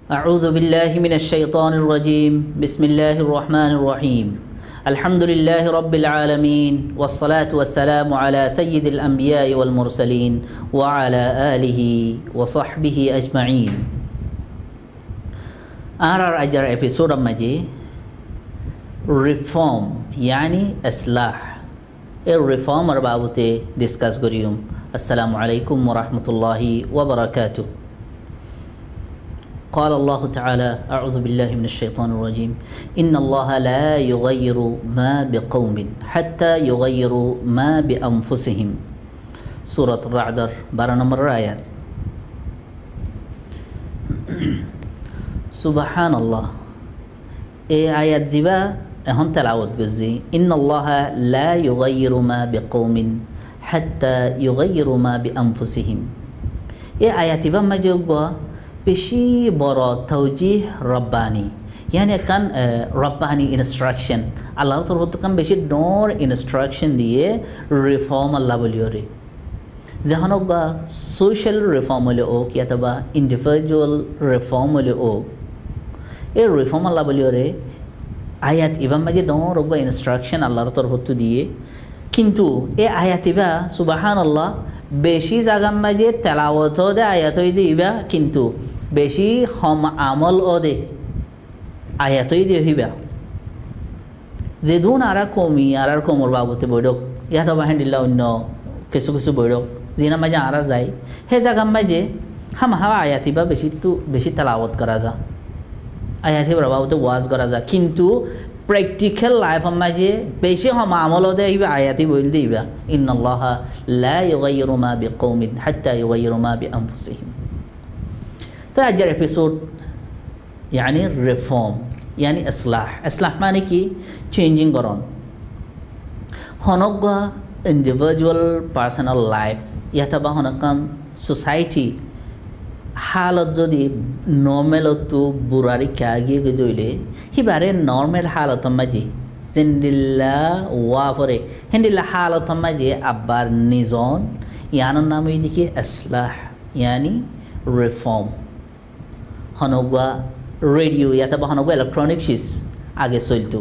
أعوذ بالله من الشيطان الرجيم بسم الله الرحمن الرحيم الحمد لله رب العالمين والصلاة والسلام على سيد الأنبياء والمرسلين وعلى آله وصحبه أجمعين آرار أجر episode مجي reform يعني إصلاح reform বাবতে discuss করিম السلام عليكم ورحمة الله وبركاته قال الله تعالى أعوذ بالله من الشيطان الرجيم إن الله لا يغير ما بقوم حتى يغيروا ما بأنفسهم سورة الرعد 12 নম্বর আয়াত সুবহানাল্লাহ এই আয়াত জিবা এখন তেলাওয়াত করছি إن الله لا يغير ما بقوم حتى يغيروا ما بأنفسهم এই আয়াতিবা মাঝে বেশি বড় তৌজিহ রব্বানি يعني كان رباني instruction আল্লাহর তরফ থেকে বেশি ডোর ইনস্ট্রাকশন দিয়ে রিফর্ম আল্লাহ বলিওরে যখন সোশ্যাল রিফর্ম হলে হোক অথবা ইন্ডিভিজুয়াল রিফর্ম হলে হোক এই রিফর্ম আল্লাহ বলিওরে আয়াত ইবাম মাঝে ডোর ইনস্ট্রাকশন আল্লাহর তরফ দিয়ে কিন্তু এই আয়াত ইবা সুবহানাল্লাহ বেশি জায়গার মাঝে তেলাওয়াত দে আয়াত দিবা কিন্তু বেশি হম আমল দে আয়াত দিবা যেদুন আর কমি আর কমর বাবতে বৈরক ইয়াত বাহিনীলা অন্য কিছু কিছু বৈরক যেনা মাঝে আর যায় সেই জায়গার মাঝে হামহা আয়াতিবা বেশি তেলাওয়াত করা যা আয়াতিবার বাবতে ওয়াজ করা যা কিন্তু প্র্যাকটিক্যাল লাইফের মাঝে বেশি হম আমল দে আয়াতি বইল দিবা ইন্নাল্লাহা লা ইউগাইয়িরু মা বিকওমিন হাত্তা ইউগাইয়িরু মা বিআনফুসিহিম তো আজকের এপিসোড يعني reform يعني ইসলাহ মানে কি চেঞ্জিং করণ হনগা ইন্ডিভিজুয়াল পার্সোনাল লাইফ ইয়াতবা হনকান সোসাইটি হালত যদি নর্মেলতো বুড়ারি কাগিয়ে গিয়ে হিবারে নর্মেল হালতর মাঝে জিন্দিল্লা ওয়া পরে হিন্দিল্লা হালতর মাঝে আব্বার নিজন ইয়ানোর নাম দেখি ইসলাহ ইয়ানি রিফর্ম হনগুয়া রেডিও ইয়াতে হনগুয়া ইলেকট্রনিক চিজ আগে চলতো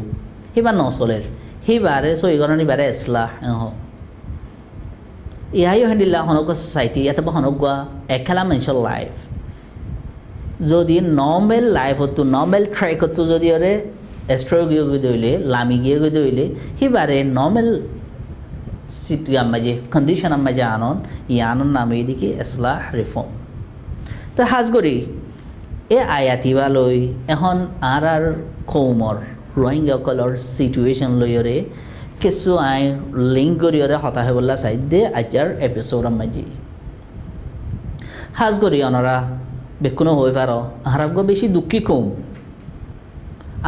সেইবার নচলের সেইবারে চলিগণ ইবারে ইসলাহ ইয়াইও হিন্দিল্লা হনগুয়া সোসাইটি ইয়াতে হনগুয়া একেলা মানুষের লাইফ যদি নর্মেল লাইফ হতো নর্মেল ট্র্যাক হতো যদি ওরে এস্ট্রো গিয়ে দইলে লামি গিয়ে দইলে সিবারে নর্মেল সিটগাম মাঝে কন্ডিশনের মাঝে আনন ই আনন নামে দেখি ইসলাহ রিফর্ম তো হাজ করি এ আয়াতিবা লই এখন আর কৌমর রোহিঙ্গাসকলৰ সিচুয়েশন লইরে কিছু আই লিঙ্ক করিরে হতাশ বললা চাই দে আজার এপিসোডের মাঝে হাজ করি অনরা বেকুনো হয়ে পার আহারাগ বেশি দুঃখী কম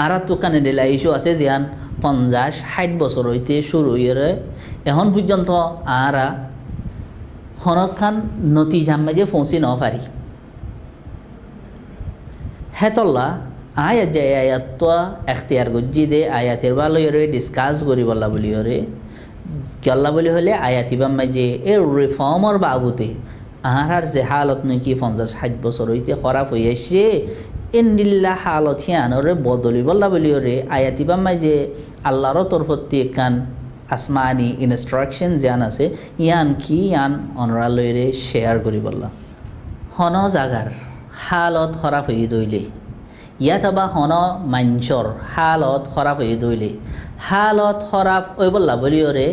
আর তো কানে দিলা ইস্যু আছে যেন 50-60 বছর হইতে শুরু হয়ে এখন পর্যন্ত আরা হনখান নতিজার মাঝে পৌঁছি ন পারি হেতল্লা আয়াত যে আয়াত এখতিয়ার গজ্জি দে আয়াতের বালয়রে ডিসকাস করি বললা বলি হরে কেল্লা বলি হলে আয়াতিবার মাঝে এ রিফর্মর বাবুতে আর যে হালত নাকি 50-60 বছর হইতে খারাপ হয়ে আসছে ইন্দিল্লা হালত হিয়ানরে বদলি বললা বলি হরে আয়াতিবার মাঝে আল্লাহর তরফতে কান আসমানি ইনস্ট্রাকশন যেন আছে ইয়ান কি ইয়ান অনরালয়রে শেয়ার করি বললা হন জাগার হালত খারাপ হয়ে দইলে ইয়াতবা হন মাঞ্চর হালত খারাপ হয়ে দইলে হালত খারাপ ওই বললা বলি হরে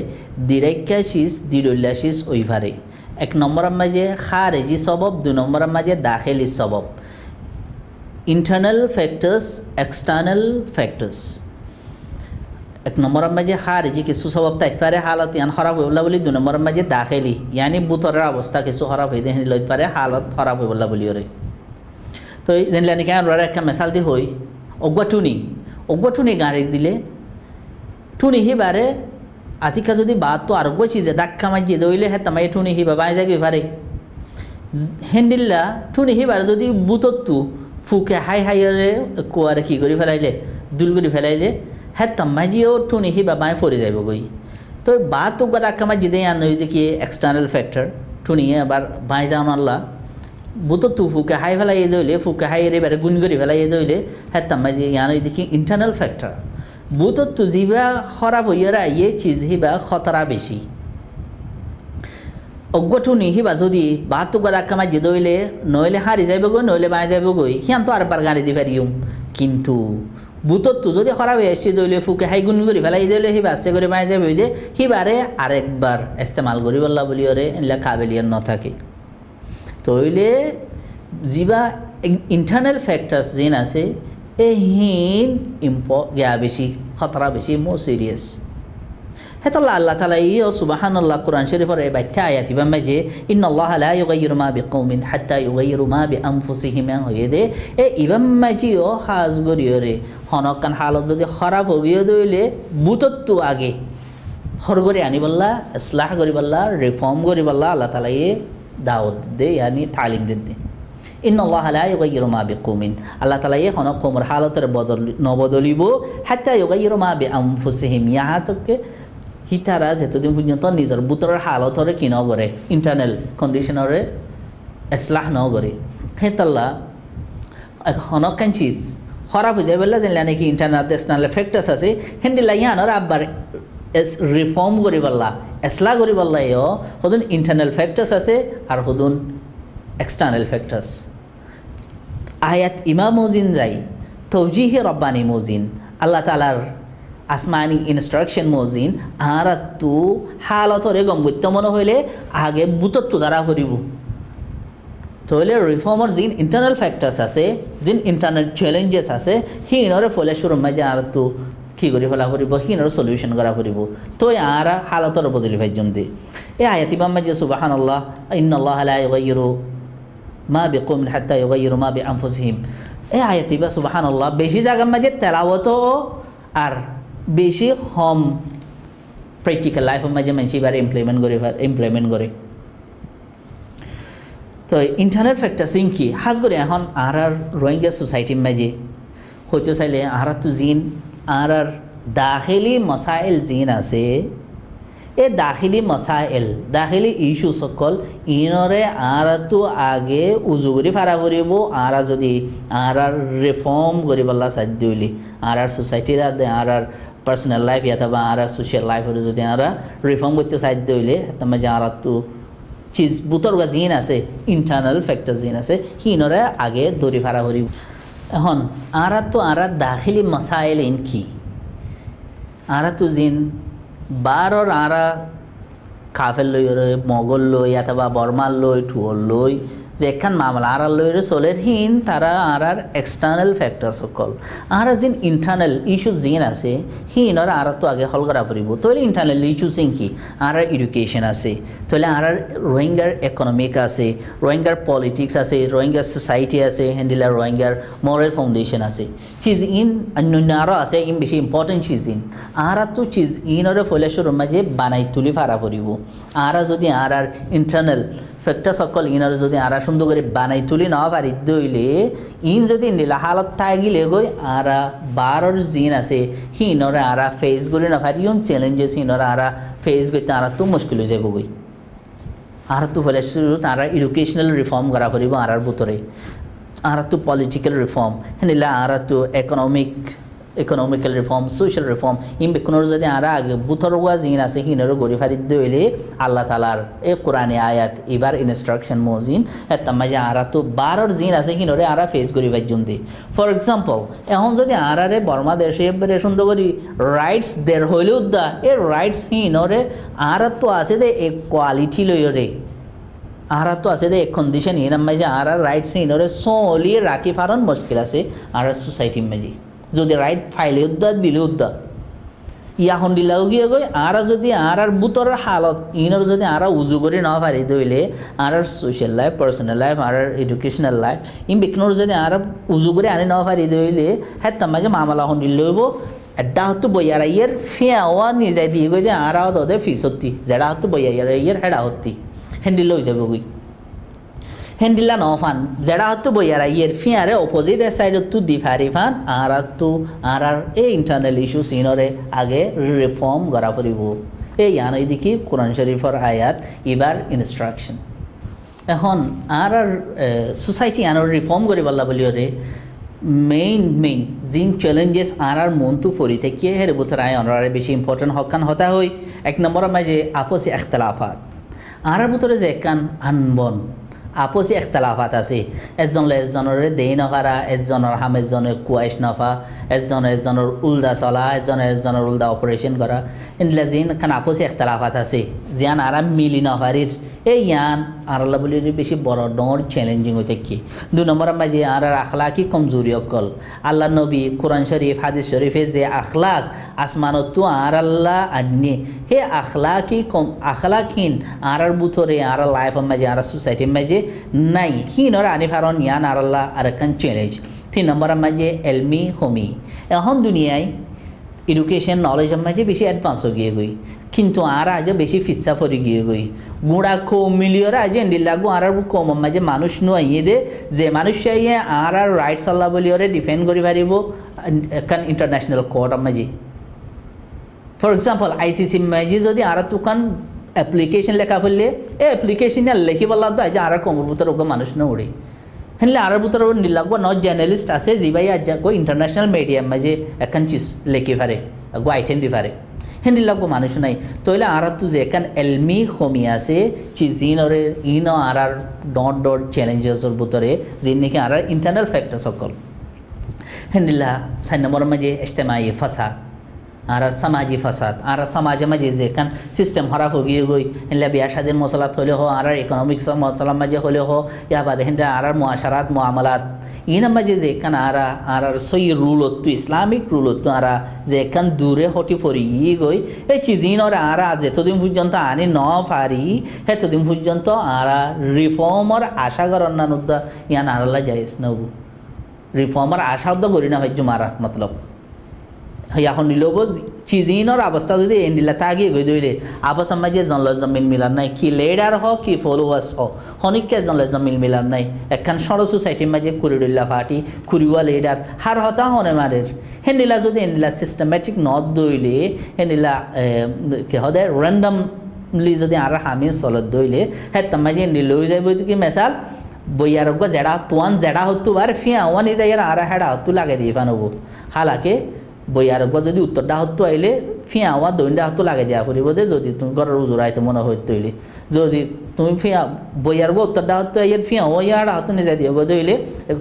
দিরাক্যাশিস দিরুল্লাশিস ওইভারে এক নম্বরের মাঝে খারেজি সবব 2 নম্বরের মাঝে দাখিলি সবব ইন্টারনাল ফ্যাক্টরস এক্সটার্নাল ফ্যাক্টরস এক নম্বরের মাঝে খারেজি কিছু সবব তাইতে পারে হালত ইয়ান খারাপ হয়ে বললা বলি 2 নম্বরের মাঝে দাখিলি ইয়ানি বুতরের অবস্থা কিছু খারাপ হয়ে দেন লইতে পারে হালত খারাপ হয়ে বললা বলি হরে তো যেনলা নাকি আমরা একটা মেসাল দি হই অগুয়া টুনি গাড়ি দিলে টুনি হিবারে আতিকা যদি বাদ তো আরোগ্য চিজে ধাক্কা মাজিয়ে দইলে হ্যাঁ তামাই টুনি হিবা বাই যাগে পারে হেন্দিল্লা টুনি হিবার যদি বুতত্তু ফুকে হাই হাইরে কুয়ারে কি করে ফেলাইলে দুল করে ফেলাইলে হ্যাঁ তামাজিও টুনি হিবা বাই পড়ে যাইব গই তো বাদ তো ধাক্কা মাজিয়ে দেয় আর নই দেখি এক্সটার্নাল ফ্যাক্টর টুনি আবার বাই যাওয়ান আল্লাহ বুতো তু ফুকে হাই ফেলাই দইলে ফুকে হাই এবারে গুণ করি ফেলাই দইলে হ্যাঁ তামাজি ইয়ানো দেখি ইন্টারনাল ফ্যাক্টর বুতো তু জিবা খারাপ হইয়ারা ইয়ে চিজ হিবা খতরা বেশি অজ্ঞঠুনি হিবা যদি বাহাত্তর গা ধাক্কা মাঝে দইলে নইলে হারি যাইব গই নইলে বাঁয়ে যাইব গই সিয়ান তো আরবার গাড়ি দি পারিম কিন্তু বুতত তো যদি খারাপ হয়ে আসছে দইলে ফুকে হাই গুণ করি ফেলাই দইলে হিবা আস্তে করে বাঁয়ে যাবে যে হিবারে আরেকবার ইস্তেমাল করি বললা বলি ওরে এনলা কাবেলিয়ান ন থাকে তইলে জিবা ইন্টারনাল ফ্যাক্টরস যেন আছে এহিন গিয়া বেশি খতরা বেশি মোর সিরিয়াস হেতল্লা আল্লাহ তাআলা ইও সুবহানাল্লাহ কুরআন শরীফের এই বাক্য আয়াতি বামে যে ইন্নাল্লাহ লা ইউগাইয়িরু মা বিকওমিন হাত্তা ইউগাইয়িরু মা বিআনফুসিহিম হয়ে দে এ ইবাম্মাজিও হাজ গরিয়রে হনকান হালত যদি খারাপ হইও দইলে বুতত্তু আগে হরগরে আনি বল্লা ইসলাহ করি বল্লা রিফর্ম করি বল্লা আল্লাহ তাআলা এ দাওয়াত দে ইয়ানি তালিম দে ইন্নাল্লাহ লা ইউগাইয়িরু মা বিকওমিন আল্লাহ তাআলা এ হনক কমর হালতের নবদলিব হাত্তা ইউগাইয়িরু মা বিআনফুসিহিম ইয়াহাতকে হিতারা যেতদিন পর্যন্ত নিজের বুতরের হালতরে কি ন করে ইন্টারনাল কন্ডিশনরে ইসলাহ ন করে হেতাল্লা হনকান চিজ খারাপ হয়ে যায় বললা জানলে নাকি ইন্টারন্যাশনাল ফ্যাক্টরস আছে হেন্ডিলা ইয়ানোর আব্বার রিফর্ম করি বললা ইসলাহ করি বললা হদুন ইন্টারনাল ফ্যাক্টরস আছে আর হদুন এক্সটার্নাল ফ্যাক্টরস আয়াত ইমাম মুজিন যাই তৌজিহে রব্বানি মুজিন আল্লাহ তাআলার আসমানি ইনস্ট্রাকশন মজিন আর তু হালতরে গম্বত্য মনে হইলে আগে বুতত্ব দ্বারা করিব তাহলে রিফর্মর যিন ইন্টারনাল ফ্যাক্টরস আছে যিন ইন্টারনাল চ্যালেঞ্জেস আছে সিনরে ফলে শুরু মাঝে আর তু কি করে ফেলা করিব সিনর সলিউশন করা করিব তো আর হালতর বদলি ভাইজম দে এই আয়াতি বাম্মা যে সুবহানাল্লাহ ইন্নাল্লাহ লা ইউগাইয়িরু মা বিকওমিন হাত্তা ইউগাইয়িরু মা বিআনফুসিহিম এই আয়াতি বা সুবহানাল্লাহ বেশি জায়গা মাঝে তেলাওয়াত আর বেশি হোম প্র্যাকটিক্যাল লাইফের মাঝে মানুষ এবারে ইমপ্লিমেন্ট করে তো ইন্টারনাল ফ্যাক্টর সিং কি হাজ করে এখন আর রোহিঙ্গা সোসাইটির মাঝে হইতে চাইলে আর তো জিন আর দাখিলি মসাইল জিন আছে এই দাখিলি মসাইল দাখিলি ইস্যু সকল ইনরে আর তো আগে উজুগুড়ি ফারা করিব আর যদি আর রিফর্ম করিবলা সাধ্য হইলে আর সোসাইটির আর পার্সোনাল লাইফ অথবা আর সোশ্যাল লাইফের যদি আমরা রিফর্ম করতে সাধ্য হইলে তোমার যে আর তো চিজ বুতরগা জিন আছে ইন্টারনাল ফ্যাক্টর জিন আছে সিনরে আগে দৌড়ি ফারা করিব এখন আর দাখিলি মসাইল ইন কি আর তো জিন বারর আর কাফের লই মগল লই অথবা বর্মার লই ঠুয়র লই যে একখান মামলা আর লইরে চলের হিন তারা আর এক্সটার্নাল ফ্যাক্টর সকল আর যিন ইন্টারনাল ইস্যু জিন আছে হিনর আর তো আগে হল করা পড়ব তাহলে ইন্টারনাল ইস্যু সিং কি আর এডুকেশন আছে তাহলে আর রোহিঙ্গার ইকোনমিক আছে রোহিঙ্গার পলিটিক্স আছে রোহিঙ্গার সোসাইটি আছে হ্যান্ডিলার রোহিঙ্গার মরাল ফাউন্ডেশন আছে চিজ ইন অন্য আরও আছে ইন বেশি ইম্পর্টেন্ট চিজ ইন আর তো চিজ ইনরে ফলে শুরু মাঝে বানাই তুলি ফারা পড়ব আর যদি আর ইন্টারনাল ফ্যাক্টর সকল ইনর যদি আর সুন্দর করে বানাই তুলি না পারি দইলে ইন যদি নীলা হালত থাকিলে গই আর বারর জিন আছে হিনরে আর ফেস করি না পারি চ্যালেঞ্জেস হিনরে আর ফেস করতে আর তো মুশকিল হয়ে যাব গই আর তো ফলে শুরু তারা এডুকেশনাল রিফর্ম করা পড়ব আর ভিতরে আর তো পলিটিক্যাল রিফর্ম হেনিলা আর তো ইকোনমিক্যাল রিফর্ম সোশ্যাল রিফর্ম ইন বেকুনোর যদি আর আগে বুথরগুয়া জিন আছে হিনর গড়ি ফারিদ দইলে আল্লাহ তালার এ কোরআনে আয়াত এবার ইনস্ট্রাকশন মজিন তামাজে আর তো বারর জিন আছে হিনরে আর ফেস করি বাজ্যম দে ফর এক্সাম্পল এখন যদি আর বর্মা দেশে সুন্দর করি রাইটস দের হইলেও দা এ রাইটস হিনরে আর তো আছে দে এ কোয়ালিটি লইরে আর তো আছে দে এক কন্ডিশন হিন মাঝে আর রাইটস হিনরে সোলিয়ে রাখি ফারন মুশকিল আছে আর সোসাইটির মাঝে যদি রাইট ফাইলে উদ্দা দিলে উদ্দা ইয়া হন্ডিলাও গিয়ে গই আর যদি আর বুতরের হালত ইনর যদি আর উজু করে না পারি দইলে আর সোশ্যাল লাইফ পার্সোনাল লাইফ আর এডুকেশনাল লাইফ ইন বিকনোর যদি আর উজু করে আনি না পারি দইলে হ্যাঁ তামাজে মামলা হন্ডিল লইব এডা হতো বইয়ার ইয়ের ফিয়াওয়া নিজে দিয়ে গই যে আর দে ফিস হতি যেটা হতো বইয়ার ইয়ের হেডা হতি হ্যান্ডিল হয়ে যাবে গই হ্যান্ডিলা ন ফান যেটা হতো বইয়ার ইয়ের ফিয়ারে অপোজিট সাইড তো দি ফারি ফান আর তো আর এই ইন্টারনাল ইস্যু সিনরে আগে রিফর্ম করা পড়ব এই ইয়ান দেখি কোরআন শরীফর আয়াত এবার ইনস্ট্রাকশন এখন আর সোসাইটি আনার রিফর্ম করে পারলা বলি ওরে মেইন জিন চ্যালেঞ্জেস আর মনটো ফরি থেকে হের বুথর আয় অনারে বেশি ইম্পর্টেন্ট হকান হতা হই এক নম্বর মাঝে আপসি ইখতিলাফাত আর ভিতরে যে কান আনবন আপসি ইখতিলাফাত আছে এজনের দেই নহারা এজনের হামেজনের কুয়াইশ নফা এজনের উল্দা চলা এজনের উল্দা অপারেশন করা এনলা জিন কান আপসি ইখতিলাফাত আছে জিয়ান আরাম মিলি নহারির এই ইয়ান আল্লাহ বলি বেশি বড় ডর চ্যালেঞ্জিং হয়ে থাকি 2 নম্বর মাঝে আর আখলাকি কমজোরি অকল আল্লাহ নবী কোরআন শরীফ হাদিস শরীফে যে আখলাক আসমানত আর আল্লাহ আদনি হে আখলাকহীন আর বুথরে আর লাইফের মাঝে আর সোসাইটির মাঝে নাই হিনর আনি ফারন ইয়ান আর আল্লাহ আর কান চ্যালেঞ্জ 3 নম্বর মাঝে এলমি হোমি এখন দুনিয়ায় এডুকেশন নলেজের মাঝে বেশি অ্যাডভান্স হয়ে গিয়ে গই কিন্তু আর আজ বেশি ফিসা ফরি গিয়ে গই গুড়া কম মিলিয়র আজ লাগু আর কম মাঝে মানুষ নুয়ে দে যে মানুষ আর রাইটস আল্লাহ বলিওরে ডিফেন্ড করি পারিব কান ইন্টারন্যাশনাল কোর্টের মাঝে ফর এক্সাম্পল আইসিসি মাঝে যদি আর তুকান অ্যাপ্লিকেশন লেখা ফেললে এই অ্যাপ্লিকেশন লেখি পারলাম তো আজ আর কমর ভিতরে ওকে মানুষ না উড়ে হেনলে আর ভিতরে নিলাগো ন জার্নালিস্ট আছে যে ভাই আজ গো ইন্টারন্যাশনাল মিডিয়াম মাঝে এখন চিজ লেখি পারে গো আইটেম দি পারে হেন লাগো মানুষ নাই তইলে আর তু যে এখন এলমি কমি আছে চিজিন ওরে ইন আর ডট চ্যালেঞ্জেসর ভিতরে যে নাকি আর ইন্টারনাল ফ্যাক্টর সকল হেনলা 4 নম্বর মাঝে ইজতিমাই ফাসাদ আর সামাজি ফাসাদ আর সমাজে মাঝে যে কান সিস্টেম খারাপ হয়ে গিয়ে গই হেনলা বিয়া শাদির মশলাত হলে হো আর ইকোনমিক্স মশলা মাঝে হলে হো ইয়া বাদে হেনরা আর মুআশারাত মুআমালাত ইনা মাঝে যে কান আর সই রুল হতো ইসলামিক রুল হতো আর যে কান দূরে হটি পড়ি গিয়ে গই এই চিজিন আর যেতদিন পর্যন্ত আনি ন পারি হেতদিন পর্যন্ত আর রিফর্মর আশা করার না নুদ্দা ইয়ান আরাল্লা যাইস নবু রিফর্মর আশা উদ্দা করি না ভাইজু মারা মতলব এখন নিলব চিজিনের অবস্থা যদি এন্ডিলা তাগিয়ে গই দইলে আপস মাঝে জনল জমিন মিলার নাই কি লিডার হ কি ফলোয়ার্স হ হনিককে জনল জমিন মিলার নাই একখান সর সোসাইটির মাঝে কুড়িডুল্লা পার্টি কুড়িওয়া লিডার হার হতা হনে মারের হেন্ডিলা যদি এন্ডিলা সিস্টেমেটিক নদ দইলে হেন্ডিলা কি হদে র্যান্ডমলি যদি আর হামি চলত দইলে হ্যাঁ মাঝে নিলেও যাইব কি মেসাল বইয়ারোগ্য জেডা তোয়ান জেডা হতো বার ফিয়া ওয়ান এই জায়গার আর হেডা হতো লাগে দিয়ে ফানবো হালাকে বইয়ারোগ্য যদি উত্তরটা হতো আইলে ফিয়া ওয়া দৈনটা হতো লাগে দেওয়া ফুরিব দে যদি তুমি ঘরের উজুর আইতে মনে হইতে হইলে যদি তুমি ফিয়া বইয়ারোগ্য উত্তরটা হতো আইয়ের ফিয়া ও ইয়ারা হতো নিজে দিয়ে গো দইলে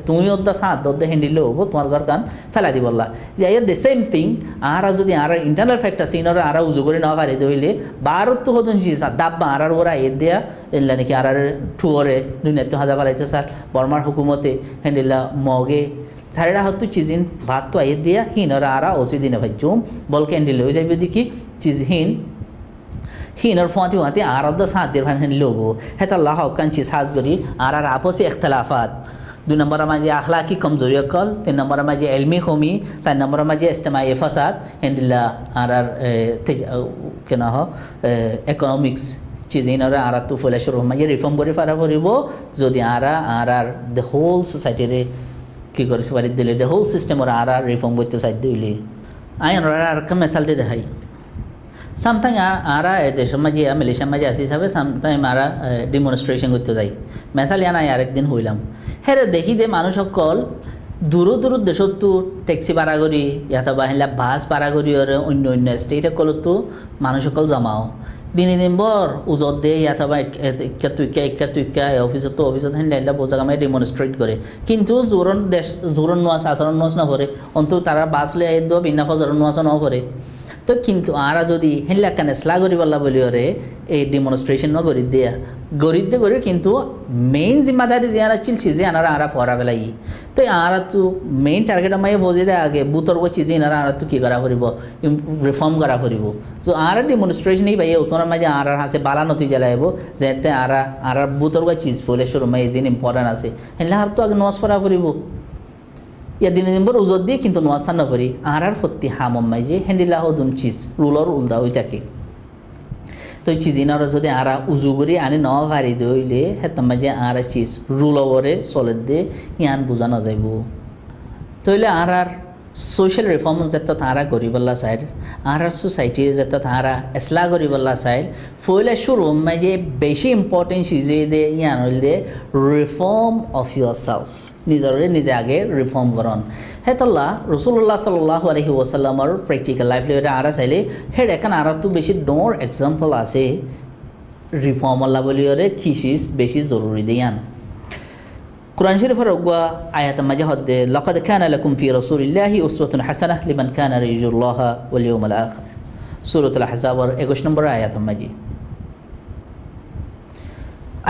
তুমি ওর সাত দে হ্যান্ডিলে হবো তোমার ঘর কান ফেলা দি বললা যে আইয়ের দ্য সেম থিং আর যদি আর ইন্টারনাল ফ্যাক্টর সিনর আর উজু করে না পারি দইলে বারত তো হতো জিনিস দাব্বা আর ওরা এর দেয়া এলা নাকি আর ঠুয়রে দুনিয়া তো হাজা পালাইতে স্যার বর্মার হুকুমতে হ্যান্ডিলা মগে সারেরা হতো চিজিন ভাত তো আইয়ে দিয়া হিনর আরা ওসি দিনে ভাইজুম বল ক্যান্ডেল হয়ে যাবে দেখি চিজ হিনর ফাঁতি ফাঁতি আর সাত দের ভাই লোবো হ্যাঁ আল্লাহ কান চিজ হাজ করি আর আপসি ইখতিলাফাত 2 নম্বর মাঝে আখলাকি কমজোরি অকল 3 নম্বর মাঝে এলমি কমি 4 নম্বর মাঝে ইজতিমাই ফাসাদ হেন্ডিলা আর কেন হ ইকোনমিক্স চিজিনরে আর তো ফলে শুরু মাঝে রিফর্ম করে পারা পড়িব যদি আর দ্য হোল সোসাইটিরে কি করে পারি দিলে দ্য হোল সিস্টেম ওরা আর রিফর্ম করতে চাই দিলে আইন ওরা আর একটা মেসাল দিয়ে দেখাই সামটাইম আর দেশের মাঝে মালয়েশিয়ার মাঝে আসি হিসাবে সামটাইম আর ডিমনস্ট্রেশন করতে যাই মেসাল ইয়ান আরেকদিন হইলাম হ্যাঁ দেখি যে মানুষ সকল দূর দেশত তো ট্যাক্সি ভাড়া করি ইয়াতে বাহিলা বাস ভাড়া করি অন্য স্টেটে কলতো মানুষ সকল জমাও দিনে দিন বর উজত দে ইয়াতে বা তুইকা অফিসত হেন্ডা বোঝা কামাই ডেমনস্ট্রেট করে কিন্তু জোরন নোয়াস আচরণ নোয়াস নকরে অন্তু তারা বাস লৈ আহি দিব বিনা ফজরন নোয়াস নকরে তো কিন্তু আর যদি হেনলা কানেসলা করি পারলা বলি ওরে এই ডেমনস্ট্রেশন নগরি দিয়া গরিব দিয়ে করি কিন্তু মেইন জিম্মাদারি যে আনা চিলছি যে আনারা আরা ফরা বেলাই তো আর তো মেইন টার্গেট আমায় বোঝে দেয় আগে বুতর করছি যে আনারা আর তো কী করা ফুরিব রিফর্ম করা ফুরিব তো আর ডেমনস্ট্রেশনই পাই তোমার মাঝে আর হাসে বালা নতুই জ্বালাইব যেতে আর বুতর করে চিজ ফলে শুরু মাই যে ইম্পর্টেন্ট আছে হেনলা আর তো আগে নজ ফরা ফুরিব ইয়া দিনে দিন বর উজত দিয়ে কিন্তু নোয়াজ সান্না করি আর ফত্তি হামম মাই যে হেন্ডিলা হদুন চিজ রুলর উলদা হয়ে থাকে তো চিজিনার যদি আর উজু করি আনি ন ভারি দইলে হেতাম মাঝে আর চিজ রুলরে চলে দে ইয়ান বোঝানো যাইব তইলে আর social reform jetta thara goriballa side ara society jetta thara isla goriballa side foile shuru ma je beshi important chize de yan holde reform of yourself নিজরে নিজে আগে রিফর্ম করন হেতল্লা রাসূলুল্লাহ সাল্লাল্লাহু আলাইহি ওয়াসাল্লামর প্র্যাকটিক্যাল লাইফ লইরা আরা চাইলে হেড এখন আরা তো বেশি ডোর এক্সাম্পল আছে রিফর্ম আল্লাহ বলিওরে খিসিস বেশি জরুরি দেয়ান কুরআন শরীফের ওগা আয়াত মাঝে হদে লাকাদ কানা লাকুম ফি রাসূলিল্লাহি উসওয়াতুন হাসানাহ লিমান কানা ইয়ারজুল্লাহা ওয়াল ইয়াউমাল আখির সূরাতুল আহজাবের 21 নম্বর আয়াত মাঝে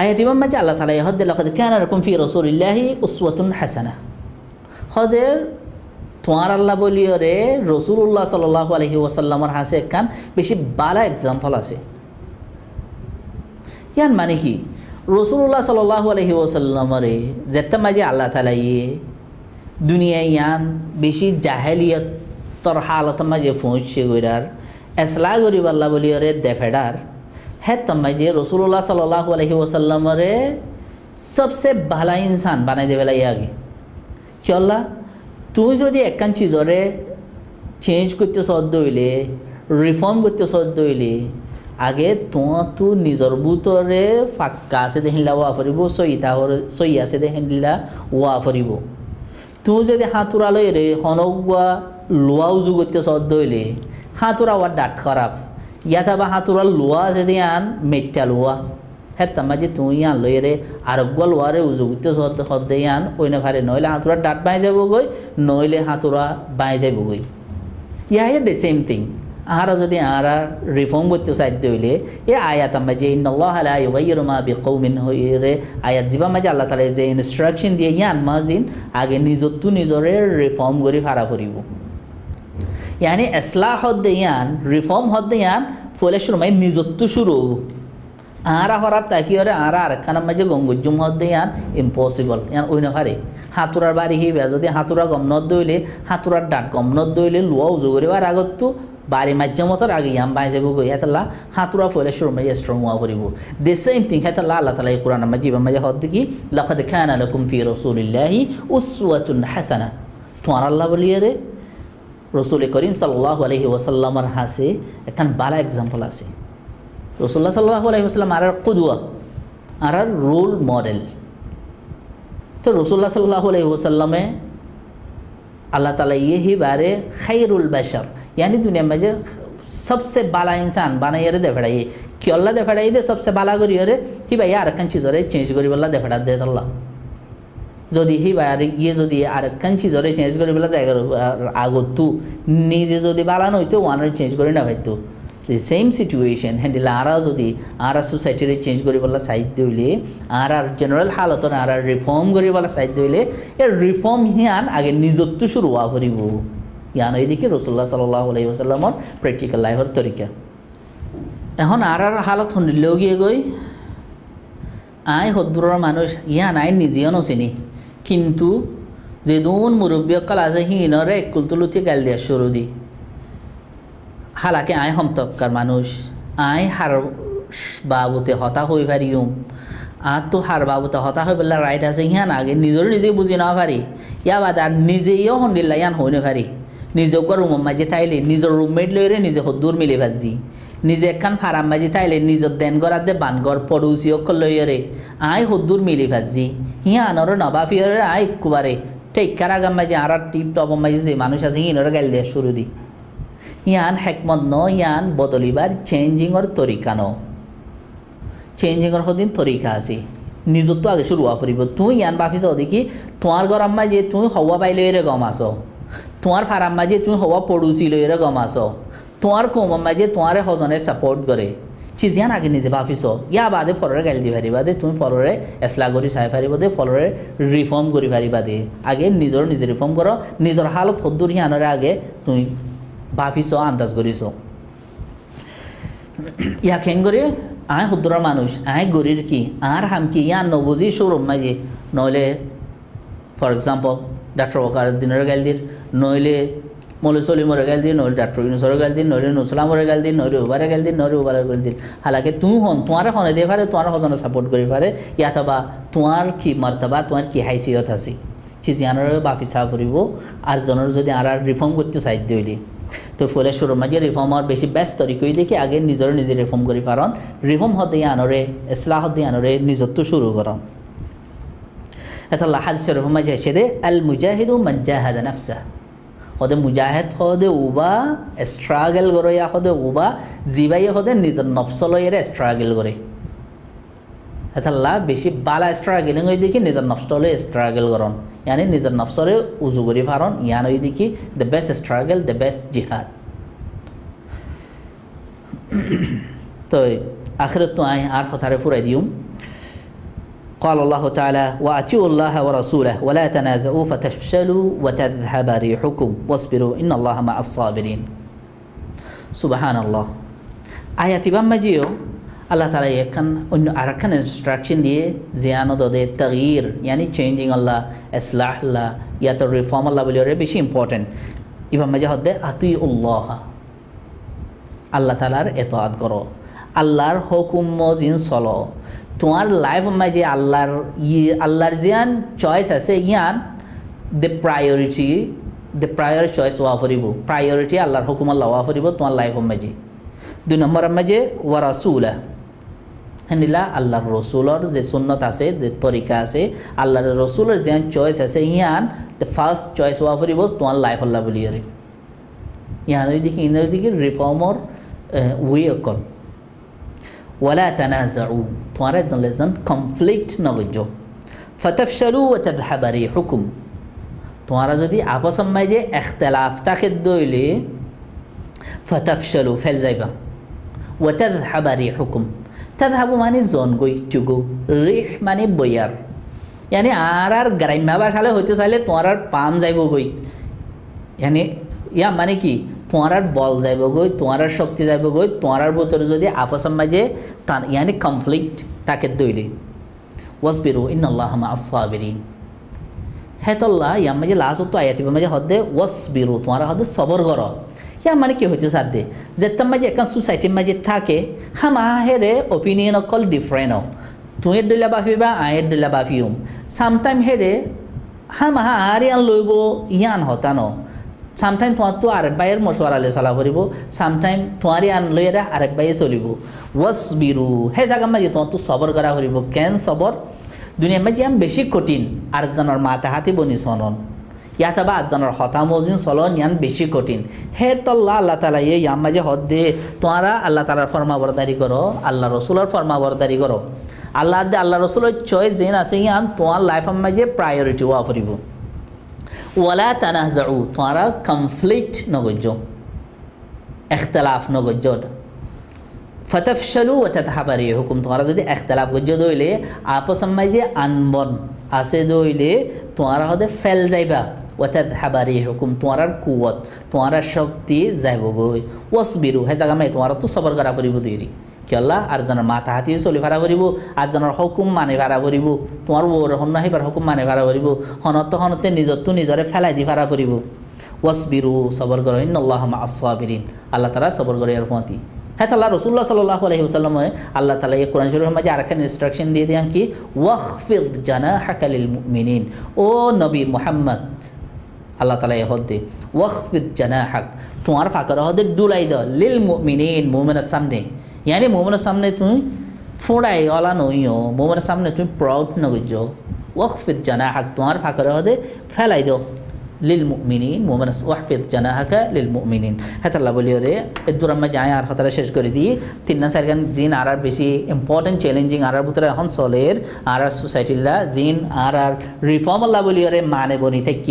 আয়াত ইমাম মাঝে আল্লাহ তাআলা হদে লাকাদ কানা লাকুম ফি রাসূলিল্লাহি উসওয়াতুন হাসানাহ হদে তোমার আল্লাহ বলিওরে রাসূলুল্লাহ সাল্লাল্লাহু আলাইহি ওয়াসাল্লামর হাসে কান বেশি বালা এক্সাম্পল আছে ইয়ান মানে কি রাসূলুল্লাহ সাল্লাল্লাহু আলাইহি ওয়াসাল্লামরে যেতে মাঝে আল্লাহ তাআলা দুনিয়া ইয়ান বেশি জাহেলিয়তর হালত মাঝে পৌঁছে গইরার ইসলাহ গরিব আল্লাহ বলিওরে দেফেডার है तमाजे रसूलुल्लाह सल्लल्लाहु अलैहि वसल्लम रे सबसे भला इंसान बनाई दे बेला आगे क्योंला तू जो एक चीज़ चेंज करते सद हईले रिफर्म करते सद हईले आगे तू निजर बुतरे फाक्का आसे देखिला वा फरिब सही आसे देखिला वा फरिब तू जो हाथुरा लई हनगुआ लोआ उजु करते सद हईले हाथुरा वा डाट खराब याथाबा हाथुरा लोआ से यान मेट्टा लोआ है तमाजे तू यान लइरे आरोग्य लोआरे उजुगते सदे यान ओइना फारे नइले हाथुरा डाट बाई जाबो गई नइले हाथुरा बाई जाबो गई या द सेम थिंग आहारा जदि आहारा रिफर्म करते साध्य हইলে ए आयात माजे इन्नाल्लाहा ला युगाय्यिरु मा बिकौमिन हइरे आयात जिबा माजे आल्लाह ताआला जे इनस्ट्राक्शन দিয়ে यान माजिन आगे निजतु निजरे रिफर्म करि फारा करिबो यानी इस्लाह हद यान रिफर्म हद यान फोले शुरू में निजत्तु शुरू आरा खराब ताकि और आरा आरखाना मजे गंगुजुम हद यान इम्पॉसिबल यान ओइना फारे हाथुरार बारी हि बे जदि हाथुरा गम न दइले हाथुरार डाट गम न दइले लोआ उजु करिबार আগতু बारी माध्यमतर आगे याम बाय जाबो गय हेतला हाथुरा फोले शुरू में स्ट्रंग हुआ करिबो द सेम थिंग हेतला अल्लाह ताआला कुरान मजे मजे हद की लक़द काना लकुम फी रसूलिल्लाहि उस्वतुन हासाना तुम्हारा अल्लाह बोलिए रे रसूल करीम सल्लल्लाहु अलैहि वसल्लमर हासे एखान बाला एग्जाम्पल आछे रसूलुल्लाह सल्लल्लाहु अलैहि वसल्लम आर कुदवा आर रोल मॉडल तो रसूलुल्लाह सल्लल्लाहु अलैहि वसल्लमे अल्लाह ताला यही बारे खैरुल बशर यानी दुनिया में जो सबसे बाला इंसान बनाइए दे फेड़ाइए क्यों दे फेड़ाई दे सबसे बाला करी रे कि भाई यार कन चीज़ चेंज करी बोला दे फेड़ा दे तल्ला যদি হি বাইরে গিয়ে যদি আরেকখান চিজরে চেঞ্জ করে বেলা জায়গা আগতু নিজে যদি বালানো হইতো ওয়ানের চেঞ্জ করে না ভাইতো the same situation হ্যান্ডেল আরা যদি আরা সোসাইটির চেঞ্জ করে বেলা সাইড হইলে আর জেনারেল হালত আর রিফর্ম করে বেলা সাইড হইলে এর রিফর্ম হিয়ান আগে নিজত্ব শুরু হওয়া করিব ইয়ান এইদিকে রাসূলুল্লাহ সাল্লাল্লাহু আলাইহি ওয়াসাল্লামর প্র্যাকটিক্যাল লাইফের তরিকা এখন আর হালত হন্ডিলেও গিয়ে গই আই হদ্দুরের মানুষ ইয়ান আই নিজেও নচিনি কিন্তু যে দুন মুরব্বিয়কাল আছে হিনরে কুলতুলুতি গাল দিয়া শুরু দি হালাকে আই হমতবকার মানুষ আই হার বাবুতে হতা হই পারিম আর তো হার বাবুতে হতা হই বললা রাইট আছে হিয়ান আগে নিজের নিজে বুঝি না পারি ইয়া বাদ আর নিজেও হন্ডিল্লা ইয়ান হই না পারি নিজেও রুম মাঝে থাইলে নিজের রুমমেট লইরে নিজে হদ্দুর মিলে ভাজি নিজে একখান ফারাম মাঝে থাইলে নিজের দেন গড়াতে বানগড় পড়ুসি অক্ষর লইরে আই হদ্দুর মিলি ভাজি হিয়ানর নবাফিয়রে আই কুবারে টেক্কার আগাম মাঝে আর টিপ টপ মাঝে যে মানুষ আছে হিনরে গাল দিয়ে শুরু দি ইয়ান হেকমত ন ইয়ান বদলিবার চেঞ্জিংর তরিকা ন চেঞ্জিংর হদিন তরিকা আছে নিজত তো আগে শুরু হওয়া পড়িব তুই ইয়ান বাফিস দেখি তোমার ঘর আম্মা যে তুই হওয়া পাই লইরে গম আসো তোমার ফারাম মাঝে তুই হওয়া পড়ুসি লইরে গম আসো তোমার কৌম মাঝে তোমার হজনে সাপোর্ট করে चीज यान आगे निजे भाफिस या बादे फलरे गाल दी पारिबा दे तुम फलरे एसला करी चाई पारिबा दे फलरे रिफर्म करी पारिबा दे आगे निजर निजे रिफर्म करो निजर हालत हद्दुर हियानरे आगे तुम भाफिस आन्दाज करिस या खें करे आय हद्दुर मानुष आय गरीर की आर हाम की या नबुझी शोरूम माजे नइले फर एग्जाम्पल डॉक्टर वकार दिनर गाल दिर नइले मौलवी सलीमर गाल दी नइले डॉक्टर यूनुसर गाल दी नइले नुसलामर गाल दी नइले उबारे गाल दी नइले उबारे गाल दी हालांकि तू हन तुम्हारे हने दे पारे तुम्हारे हजन सपोर्ट करि पारे या तबा तुम्हार की मर्तबा तुम्हार की हैसियत आसी চিজিয়ানোর বাফি চা ফুরিব আর জনের যদি আর রিফর্ম করতে চাই দিলি তো ফলে শুরুর মাঝে রিফর্মর বেশি ব্যস্ত তরিকই দেখি আগে নিজের নিজে রিফর্ম করি পারন রিফর্ম হতে আনরে ইসলাহ হতে আনরে নিজত্ব শুরু করন এটা হাদিসের রিফর্ম মাঝে এসে দে আল মুজাহিদু মান জাহাদা নাফসা হদে মুজাহিদ হদে উবা স্ট্রাগল করে ইয়া হদে উবা জিবাই হদে নিজের নফসলয়ের স্ট্রাগল করে এটা বেশি বালা স্ট্রাগলিং হয়ে দেখি নিজের নফসলে স্ট্রাগল করন ইয়ানি নিজের নফসরে উজু করি পারন ইয়ান হয়ে দেখি the best struggle the best জিহাদ তো আখিরত তো আই আর কথারে ফুরাই দিউম قال الله تعالى وأطيعوا الله ورسوله ولا تنازعوا فتفشلوا وتذهب ريحكم واصبروا إن الله مع الصابرين سبحان الله آياتي بمجيو الله تعالى يكن أنه أركان instruction দিয়ে জিয়ানো দে তগয়ির يعني changing Allah ইসলাহ Allah या तो reform Allah বলি ওরে বেশি ইম্পর্টেন্ট ইবাম মাঝে হদে আতিউল্লাহ আল্লাহ তাআলার ইতাআত করো আল্লাহর হুকুম মজিন চলো তোমার লাইফ মাঝে আল্লাহর জিয়ান চয়েস আছে ইয়ান দ্য প্রায়োর চয়েস হওয়া ফুরিব প্রায়োরিটি আল্লাহর হুকুম আল্লাহ হওয়া ফুরিব তোমার লাইফ মাঝে 2 নম্বর মাঝে ওয়া রাসূলা হেনিলা আল্লাহর রসুলর যে সুন্নত আছে যে তরিকা আছে আল্লাহর রসুলের যে চয়েস আছে ইয়ান দ্য ফার্স্ট চয়েস হওয়া ফুরিব তোমার লাইফ আল্লাহ বলিয়ারে ইয়ান ওইদিকে ইনার দিকে রিফর্মর ওয়ে অকল ولا تنازعوا তোমার একজন কনফ্লিক্ট নগজ فتفشلوا وتذهب ريحكم তোমারা যদি আপস মাঝে ইখতিলাফ থাকে দইলে فتفشلوا ফেল যাইবা وتذهب ريحكم تذهب মানে জন গই টুগো রিহ মানে বয়ার يعني আর গ্রাম্য ভাষালে হইতে চাইলে তোমার পাম যাইব গই يعني ইয়া মানে কি তোমার বল যাইব গই তোমার শক্তি যাইব গই তোমার ভিতরে যদি আপস মাঝে يعني কনফ্লিক্ট তাকে দইলে ওয়াসবিরু ইন্নাল্লাহা মা'আস সাবিরিন হেতল্লাহ ইয়া মাঝে লাস্ট তো আয়াতি মাঝে হদে ওয়াসবিরু তোমার হদে সবর করো ইয়া মানে কি হইতে সাদে যে তম মাঝে একটা সোসাইটি মাঝে থাকে হামা হেরে অপিনিয়ন অকল ডিফারেন্ট তুমি দিলা বাফিবা আয়ের দিলা বাফিউম সামটাইম হেরে হামা আরিয়ান লইব ইয়ান হতানো সামটাইম তোমার তো আরেক বাইয়ের মশওয়ারালে চলা ফুরিব সামটাইম তোমারই আন লইরা আরেক বাইয়ে চলিব ওয়াসবিরু হে জায়গা মাঝে তোমার তো সবর করা ফুরিব কেন সবর দুনিয়ার মাঝে আম বেশি কঠিন আরেকজনের মাথা হাতি বনি চলন ইয়াত বা আরেকজনের হতা মজিন চলন ইয়ান বেশি কঠিন হে তল্লা আল্লাহ তালা ইয়াম মাঝে হদ দে তোমারা আল্লাহ তালার ফরমা বরদারি করো আল্লাহ রসুলের ফরমা বরদারি করো আল্লাহ দে আল্লাহ রসুলের চয়েস যেন আছে ইয়ান তোমার লাইফের মাঝে প্রায়োরিটি হওয়া ফুরিব ওয়ালা তানাজাউ তোমারা কনফ্লিক্ট নগজ ইখতিলাফ নগজ ফতফশলু ওয়া তাযহাবা রিহুকুম তোমারা যদি ইখতিলাফ গজ দইলে আপস মাঝে আনবন আছে দইলে তোমারা হদে ফেল যাইবা ওয়া তাযহাবা রিহুকুম তোমার কুওয়াত তোমার শক্তি যাইব গই ওয়াসবিরু হে জায়গা মে তোমার তো সবর করা পড়িব দেরি কি আল্লাহ আর জানার মাথা হাতি চলি ভাড়া করিব আর জানার হুকুম মানে ভাড়া করিব তোমার ওর হন্না হিবার হুকুম মানে ভাড়া করিব হনতে নিজরটো নিজরে ফেলাই দি ভাড়া করিব ওয়াসবিরু সবর করো ইন্নাল্লাহা মা'আস সাবিরিন আল্লাহ তাআলা সবর করে আর ফতি হ্যাঁ আল্লাহ রাসূলুল্লাহ সাল্লাল্লাহু আলাইহি ওয়াসাল্লাম আল্লাহ তাআলা এই কোরআন শরীফের মাঝে আরেকটা ইনস্ট্রাকশন দিয়ে দেন কি ওয়াখফিদ জানাহাকা লিল মুমিনিন ও নবী মুহাম্মদ আল্লাহ তাআলা এই হদে ওয়াখফিদ জানাহাক তোমার ফাকর হদে ডুলাই দাও লিল মুমিনিন মুমিনের সামনে यानी मोमन सामने तुम फोड़ाई वाला नहीं हो मोमन सामने तुम प्राउड न गुजो वक़्फ़िद जनाहक तुम्हार फाकर हो दे फैलाई दो लिल मुमिनीन मोमन वक़्फ़िद जनाहक लिल मुमिनीन है तल्ला बोलियो रे इधर हम जाए आर खतरा शेष कर दी तीन सारे जिन आर बेसी इम्पोर्टेंट चैलेंजिंग आर बुतरे हन सोलेर आर सोसाइटी ला जिन आर रिफॉर्म अल्लाह बोलियो रे माने बनी तक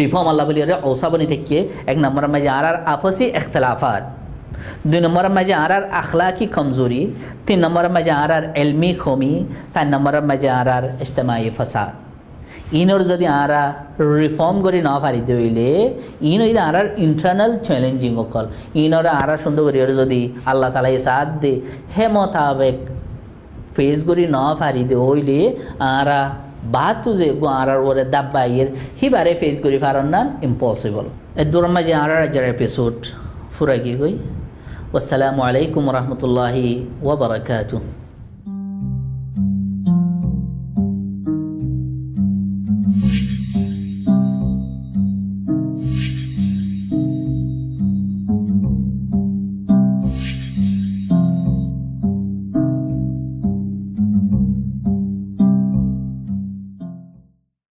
रिफॉर्म अल्लाह बोलियो रे औसा बनी तक एक नंबर में आर आपसी इख्तलाफात 2 नंबर में आर अखलाकी कमज़ोरी 3 नंबर में आर इल्मी कमी 4 नंबर में आर इज्तिमाई फसाद इनर जदि आर रिफॉर्म करी ना पारि दिले इन आर इंटरनल चैलेंजिंग अकल इनर आर सुंदर करी जदि अल्लाह ताला साथ दे हे मोताबेक फेस करी ना पारि दिले आर बात जे आर ओरे दाबाइर ही बारे फेस करी पारन ना इम्पॉसिबल ए दूर में आर जर एपिसोड फुरा की गई। वस्सलामु अलैकुम वरहमतुल्लाहि वबरकातुहू।